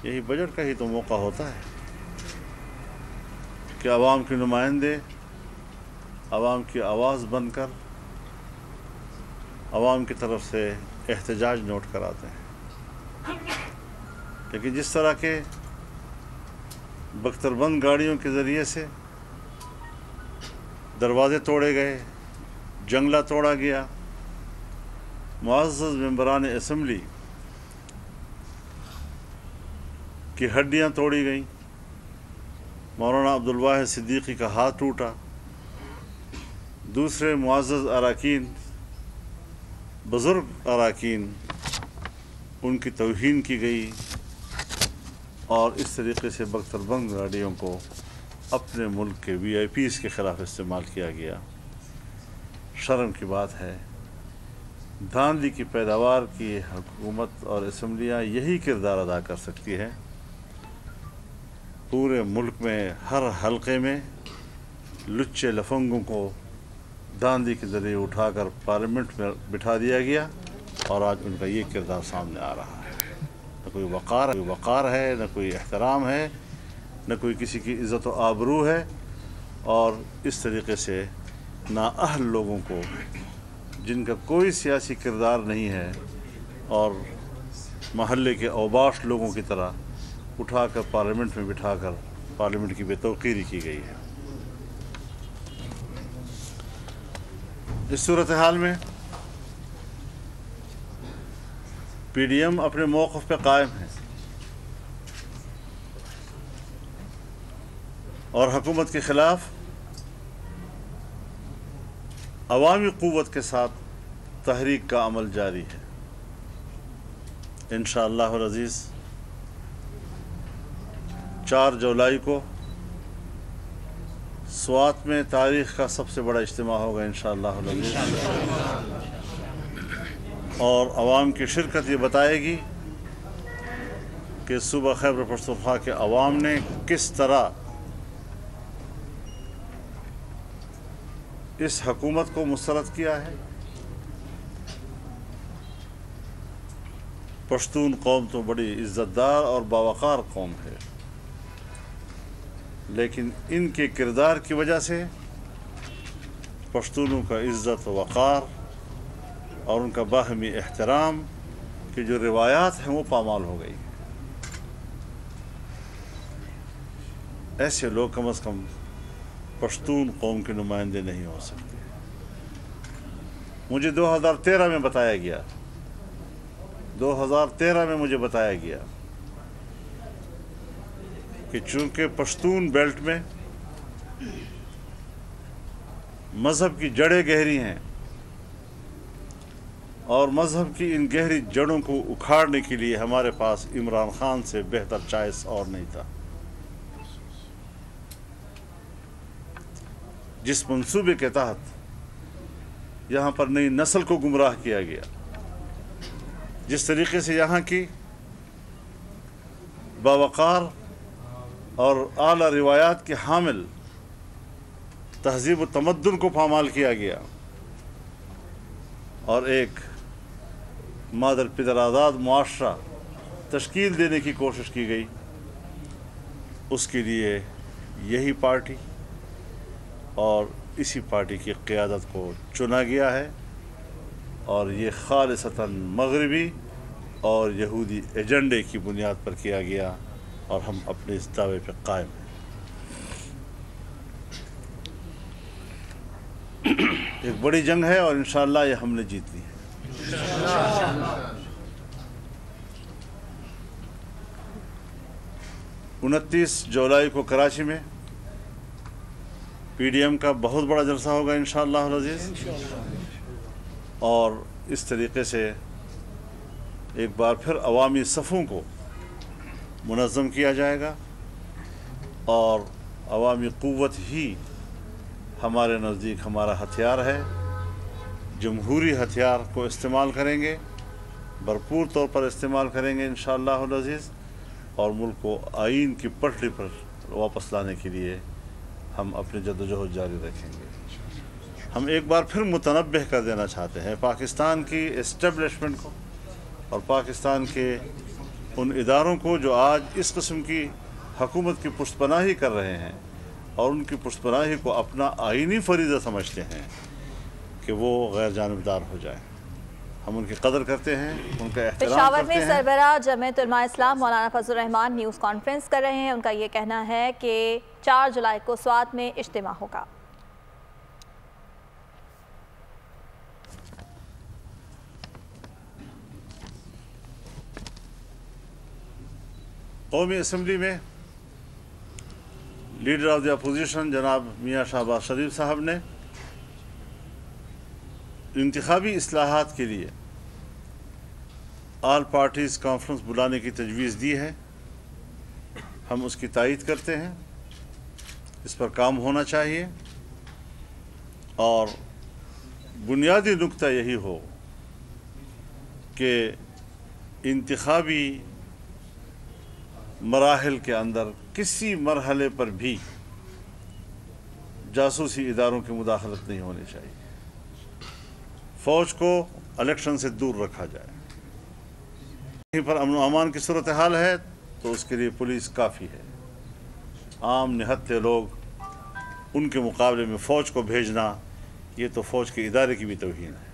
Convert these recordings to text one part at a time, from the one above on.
यही बजट का ही तो मौका होता है कि आवाम के नुमाइंदे आवाम की आवाज़ बनकर आवाम की तरफ से एहतजाज नोट कराते हैं। लेकिन जिस तरह के बख्तरबंद गाड़ियों के ज़रिए से दरवाज़े तोड़े गए, जंगला तोड़ा गया, मुअज़्ज़ज़ मेंबरान असम्बली की हड्डियाँ तोड़ी गईं, मौलाना अब्दुल वाहिद सिद्दीकी का हाथ टूटा, दूसरे मुअज़्ज़ज़ अराकीन, बुज़ुर्ग अराकीन, उनकी तौहीन की गई और इस तरीके से बख्तरबंद गाड़ियों को अपने मुल्क के VIPs के ख़िलाफ़ इस्तेमाल किया गया। शर्म की बात है, धांधली की पैदावार की हुकूमत और असम्बलियाँ यही किरदार अदा कर सकती है। पूरे मुल्क में हर हलके में लुच्चे लफंगों को धांधली के ज़रिए उठाकर पार्लियामेंट में बिठा दिया गया और आज उनका ये किरदार सामने आ रहा है। न कोई वक़ार है, न कोई एहतराम है, न कोई किसी की इज़्ज़त व आबरू है, और इस तरीके से नाअहल लोगों को, जिनका कोई सियासी किरदार नहीं है और महल्ले के औबाश लोगों की तरह उठाकर पार्लियामेंट में बिठाकर पार्लियामेंट की बेतौकीरी की गई है। इस सूरत हाल में PDM अपने मौक़िफ़ पे कायम है और हुकूमत के ख़िलाफ़ अवामी क़ुव्वत के साथ तहरीक का अमल जारी है। इंशाअल्लाह अज़ीज़ 4 जुलाई को स्वात में तारीख़ का सबसे बड़ा इज्तिमा होगा इंशाअल्लाह अज़ीज़, और अवाम की शिरकत ये बताएगी कि सूबा खैबर पख्तूनख्वा के अवाम ने किस तरह इस हुकूमत को मुस्तरद किया है। पश्तून कौम तो बड़ी इज़्ज़तदार और बावक़ार कौम है, लेकिन इनके किरदार की वजह से पश्तूनों का इज़्ज़त व वक़ार और उनका बाहमी एहतराम की जो रिवायात हैं वो पामाल हो गई। ऐसे लोग कम अज़ कम पश्तून कौम के नुमाइंदे नहीं हो सकते। मुझे 2013 में बताया गया, 2013 में मुझे बताया गया कि चूँकि पश्तून बेल्ट में मज़हब की जड़ें गहरी हैं और मज़हब की इन गहरी जड़ों को उखाड़ने के लिए हमारे पास इमरान खान से बेहतर चॉइस और नहीं था। जिस मंसूबे के तहत यहाँ पर नई नस्ल को गुमराह किया गया, जिस तरीके से यहाँ की बावक़ार और आला रिवायात के हामिल तहज़ीब व तमद्दुन को पामाल किया गया और एक मादर पिदर आज़ाद मुआशरा तश्कील देने की कोशिश की गई, उसके लिए यही पार्टी और इसी पार्टी की क़ियादत को चुना गया है और ये खालिसतन मग़रिबी और यहूदी एजेंडे की बुनियाद पर किया गया और हम अपने इस दावे पर कायम हैं। एक बड़ी जंग है और इंशाअल्लाह ये हमने जीतनी है। 29 जुलाई को कराची में PDM का बहुत बड़ा जलसा होगा इंशाअल्लाह अज़ीज़, और इस तरीके से एक बार फिर अवामी सफ़ों को मुनज़्ज़म किया जाएगा और अवामी क़ुव्वत ही हमारे नज़दीक हमारा हथियार है। जमहूरी हथियार को इस्तेमाल करेंगे, भरपूर तौर पर इस्तेमाल करेंगे इंशाअल्लाह अज़ीज़, और मुल्क को आइन की पटरी पर वापस लाने के लिए हम अपनी जद्दोजहद जारी रखेंगे। हम एक बार फिर मुतनब्बिह कर देना चाहते हैं पाकिस्तान की इस्टेब्लिशमेंट को और पाकिस्तान के ان اداروں کو جو آج اس قسم کی حکومت کی پشت پناہی کر رہے ہیں اور ان کی پشت پناہی کو اپنا آئینی فریضہ سمجھتے ہیں کہ وہ غیر جانبدار ہو جائیں. ہم ان کی قدر کرتے ہیں, ان کا احترام پشاور کرتے ہیں. میں سربراہ جمعیت علماء اسلام مولانا فضل الرحمان نیوز کانفرنس کر رہے ہیں. ان کا یہ کہنا ہے کہ 4 جولائی کو سوات میں اجتماع ہوگا. قومی اسمبلی میں لیڈر آف دی اپوزیشن جناب میاں شہباز شریف صاحب نے انتخابی اصلاحات کے لیے آل پارٹیز کانفرنس بلانے کی تجویز دی ہے. ہم اس کی تائید کرتے ہیں. اس پر کام ہونا چاہیے اور بنیادی نکتہ یہی ہو کہ انتخابی مراحل کے اندر کسی مرحلے پر بھی جاسوسی اداروں کی مداخلت نہیں ہونی چاہیے. فوج کو الیکشن سے دور رکھا جائے. کہیں پر امن و امان کی صورتحال ہے تو اس کے لیے پولیس کافی ہے. عام نہتے لوگ ان کے مقابلے میں فوج کو بھیجنا یہ تو فوج کے ادارے کی بھی توہین ہے.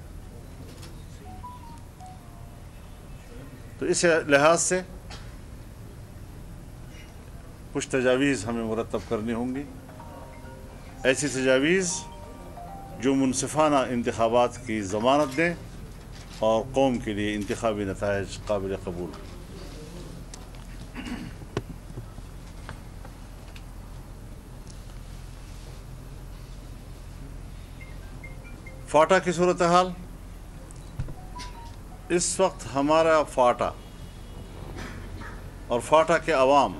تو اس لحاظ سے کچھ تجاویز ہمیں مرتب کرنی ہوں گی. ایسی تجاویز جو منصفانہ انتخابات کی ضمانت دیں اور قوم کے لیے انتخابی نتائج قابل قبول. فاٹا کی صورتحال. اس وقت ہمارا فاٹا اور فاٹا کے عوام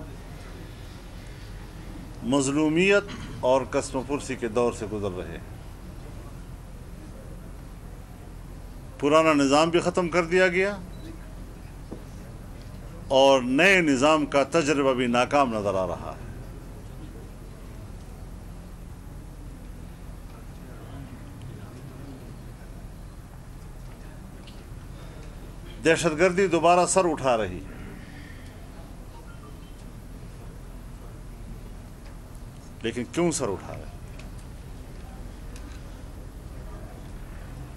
مظلومیت اور قسم پرسی کے دور سے گزر رہے ہیں. پرانا نظام بھی ختم کر دیا گیا اور نئے نظام کا تجربہ بھی ناکام نظر آ رہا ہے. دہشت گردی دوبارہ سر اٹھا رہی ہے. لیکن کیوں سر اٹھا رہے ہیں؟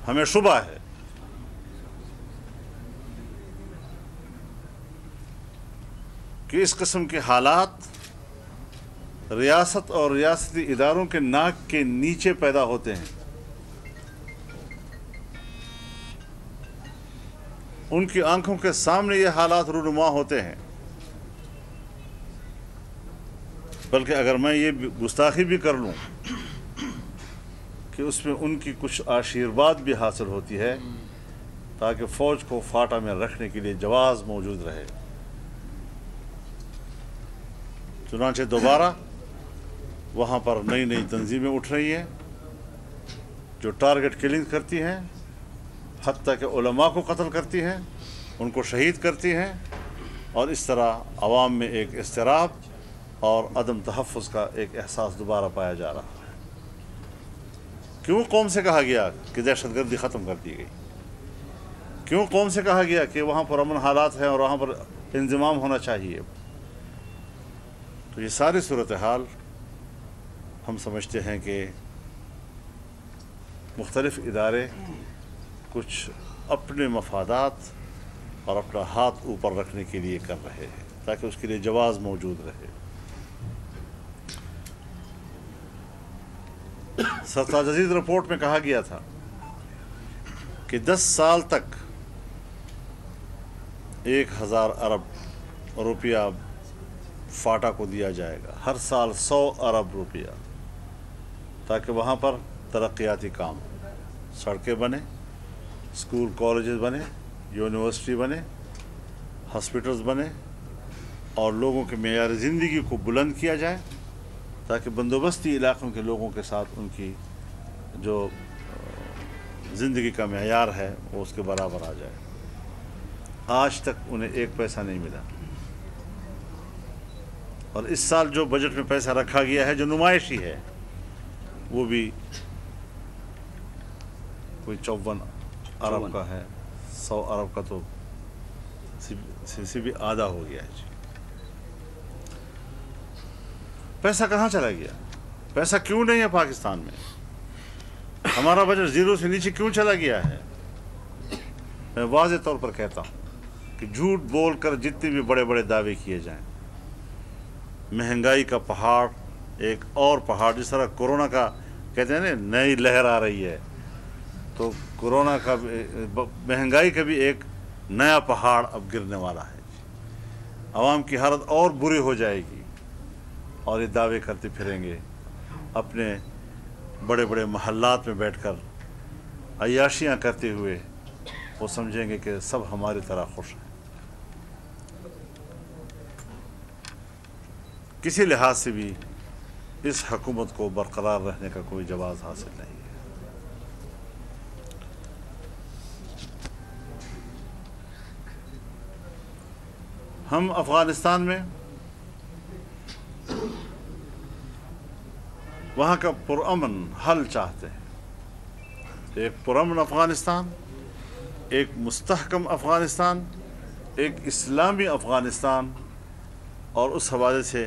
ہمیں شبہ ہے کہ اس قسم کے حالات ریاست اور ریاستی اداروں کے ناک کے نیچے پیدا ہوتے ہیں. ان کی آنکھوں کے سامنے یہ حالات رونما ہوتے ہیں. بلکہ اگر میں یہ گستاخی بھی کر لوں کہ اس میں ان کی کچھ آشیرواد بھی حاصل ہوتی ہے تاکہ فوج کو فاٹا میں رکھنے کے لیے جواز موجود رہے. چنانچہ دوبارہ وہاں پر نئی نئی تنظیمیں اٹھ رہی ہیں جو ٹارگٹ کلنگ کرتی ہیں, حتیٰ کہ علماء کو قتل کرتی ہیں, ان کو شہید کرتی ہیں, اور اس طرح عوام میں ایک اضطراب اور عدم تحفظ کا ایک احساس دوبارہ پایا جا رہا ہے. کیوں قوم سے کہا گیا کہ دہشت گردی ختم کر دی گئی؟ کیوں قوم سے کہا گیا کہ وہاں پر امن حالات ہیں اور وہاں پر انضمام ہونا چاہیے؟ تو یہ ساری صورتحال ہم سمجھتے ہیں کہ مختلف ادارے کچھ اپنے مفادات اور اپنا ہاتھ اوپر رکھنے کے لیے کر رہے ہیں تاکہ اس کے لیے جواز موجود رہے. سرتاج عزیز رپورٹ میں کہا گیا تھا کہ 10 سال تک 1000 ارب روپیہ فاٹا کو دیا جائے گا, ہر سال 100 ارب روپیہ, تاکہ وہاں پر ترقیاتی کام, سڑکیں بنے, اسکول کالجز بنے, یونیورسٹی بنے, ہاسپٹلز بنے اور لوگوں کے معیار زندگی کو بلند کیا جائے تاکہ بندوبستی علاقوں کے لوگوں کے ساتھ ان کی جو زندگی کا معیار ہے وہ اس کے برابر آ جائے. آج تک انہیں 1 پیسہ نہیں ملا, اور اس سال جو بجٹ میں پیسہ رکھا گیا ہے جو نمائشی ہے وہ بھی کوئی 54 ارب کا ہے. 100 ارب کا تو से भी आधा हो गया है जी। पैसा कहाँ चला गया? पैसा क्यों नहीं है पाकिस्तान में? हमारा बजट जीरो से नीचे क्यों चला गया है? मैं वाज़े तौर पर कहता हूँ कि झूठ बोलकर जितने भी बड़े बड़े दावे किए जाएं, महंगाई का पहाड़, एक और पहाड़, जिस तरह कोरोना का कहते हैं ना नई लहर आ रही है, तो कोरोना का महंगाई का भी एक नया पहाड़ अब गिरने वाला है। आवाम की हालत और बुरी हो जाएगी और ये दावे करते फिरेंगे अपने बड़े बड़े महल्लात में बैठकर अय्याशियाँ करते हुए। वो समझेंगे कि सब हमारी तरह खुश हैं। किसी लिहाज से भी इस हुकूमत को बरकरार रहने का कोई जवाब हासिल नहीं है। हम अफ़गानिस्तान में वहाँ का पुरअमन हल चाहते हैं, एक पुरअमन अफ़गानिस्तान, एक मुस्तहकम अफ़गानिस्तान, एक इस्लामी अफ़गानिस्तान, और उस हवाले से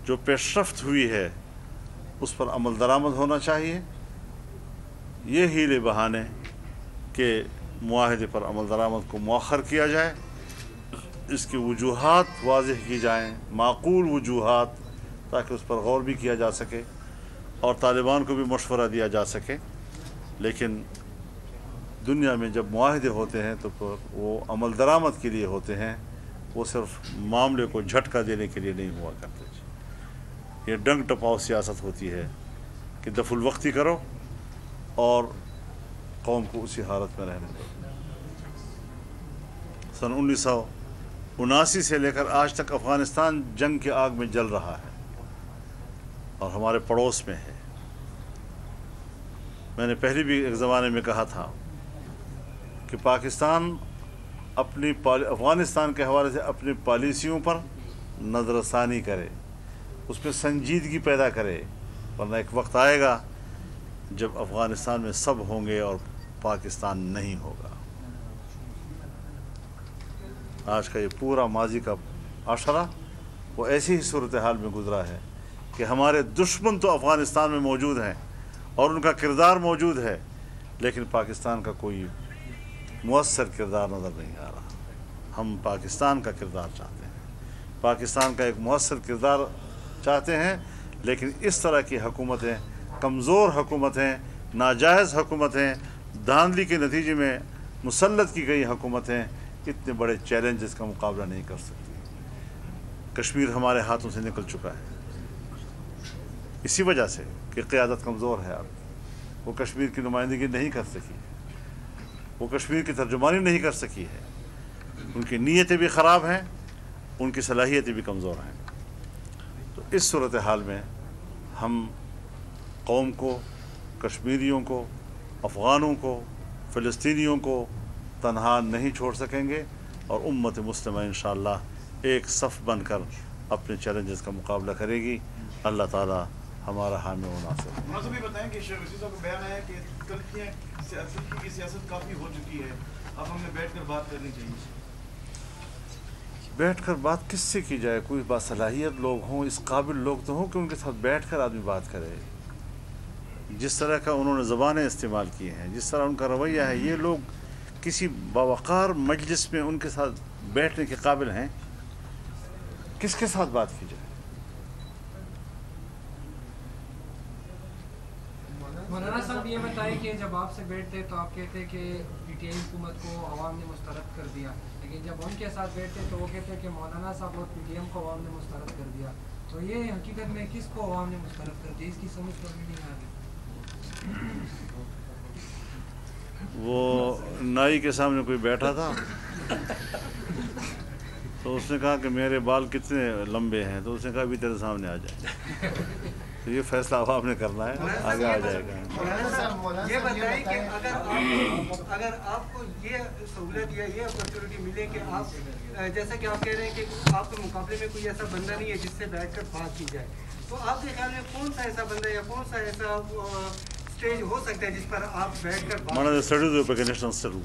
जो पेशरफ्त हुई है उस पर अमल दरामद होना चाहिए। ये हीले बहाने के मुआहदे पर अमल दरामद को मौखर किया जाए, इसकी वजूहात वाज़ेह की जाएँ, माकूल वजूहात, ताकि उस पर गौर भी किया जा सके और तालिबान को भी मशवरा दिया जा सके। लेकिन दुनिया में जब मुआहदे होते हैं तो वो अमल दरामद के लिए होते हैं, वो सिर्फ मामले को झटका देने के लिए नहीं हुआ करते। ये डंग टपाव सियासत होती है कि दफुल वक्ती करो और कौम को उसी हालत में रहने दो। सन 1979 से लेकर आज तक अफ़गानिस्तान जंग की आग में जल रहा है और हमारे पड़ोस में है। मैंने पहले भी एक ज़माने में कहा था कि पाकिस्तान अपनी अफ़गानिस्तान के हवाले से अपनी पॉलिसियों पर नज़रसानी करे, उसमें संजीदगी पैदा करे, वरना एक वक्त आएगा जब अफ़गानिस्तान में सब होंगे और पाकिस्तान नहीं होगा। आज का ये पूरा माजी का अशरा वो ऐसी ही सूरत हाल में गुजरा है कि हमारे दुश्मन तो अफ़गानिस्तान में मौजूद हैं और उनका किरदार मौजूद है, लेकिन पाकिस्तान का कोई मुअस्सर किरदार नज़र नहीं आ रहा। हम पाकिस्तान का किरदार चाहते हैं, पाकिस्तान का एक मुअस्सर किरदार चाहते हैं, लेकिन इस तरह की हुकूमतें, कमज़ोर हुकूमतें, नाजायज़ हुकूमतें, धांधली के नतीजे में मुसल्लत की गई हुकूमतें इतने बड़े चैलेंजेस का मुकाबला नहीं कर सकती। कश्मीर हमारे हाथों से निकल चुका है इसी वजह से कि क़यादत कमज़ोर है। अब वो कश्मीर की नुमाइंदगी नहीं कर सकी, वो कश्मीर की तर्जुमानी नहीं कर सकी है, उनकी नीयतें भी ख़राब हैं, उनकी सलाहियतें भी कमज़ोर हैं। तो इस सूरत हाल में हम कौम को, कश्मीरियों को, अफ़गानों को, फ़लस्तीनियों को तन्हा नहीं छोड़ सकेंगे और उम्मत मुस्लिमा इंशाअल्लाह एक सफ़ बनकर अपने चैलेंजेस का मुकाबला करेगी। अल्लाह ताला हमारा हामी व नासिर। भी बताएं कि शेख रशीद साहब का बयान है कि तलखी की सियासत काफ़ी हो चुकी है, अब हमें बैठकर बात करनी चाहिए। बैठकर बात किससे की जाए? कोई बासलाहियत लोग हों, इस काबिल लोग तो हों कि उनके साथ बैठकर आदमी बात करे। जिस तरह का उन्होंने ज़बानें इस्तेमाल की हैं, जिस तरह उनका रवैया है, ये लोग किसी बावकार मजलिस में उनके साथ बैठने के काबिल हैं? किसके साथ बात की जाए? मौलाना साहब ये बताएं कि जब आपसे बैठते तो आप कहते कि पीटीआई हुकूमत को अवाम ने मुस्तरद कर दिया, लेकिन जब उनके साथ बैठते तो वो कहते कि मौलाना साहब और पीटीएम को अवाम ने मुस्तरद कर दिया। तो ये हकीकत में किसको अवाम ने मुस्तरद कर दिया, इसकी समझ तो नहीं आ रही। वो नाई के सामने कोई बैठा था तो उसने कहा कि मेरे बाल कितने लंबे हैं, तो उसने कहा अभी तेरे सामने आ जाए। तो ये फैसला अब आपने करना है, आगे आ जाएगा। ये बताएं कि अगर आपको ये सहूलत या ये अपॉर्चुनिटी मिले कि आप जैसा कि आप कह रहे हैं कि आपके मुकाबले में कोई ऐसा बंदा नहीं है जिससे बैठकर बात की जाए, तो आपके ख्याल में कौन सा ऐसा बंदा या कौन सा ऐसा स्टेज हो सकता है जिस पर आप बैठकर बात మన స్టడీ చూపే నేషనల్ స్టడీ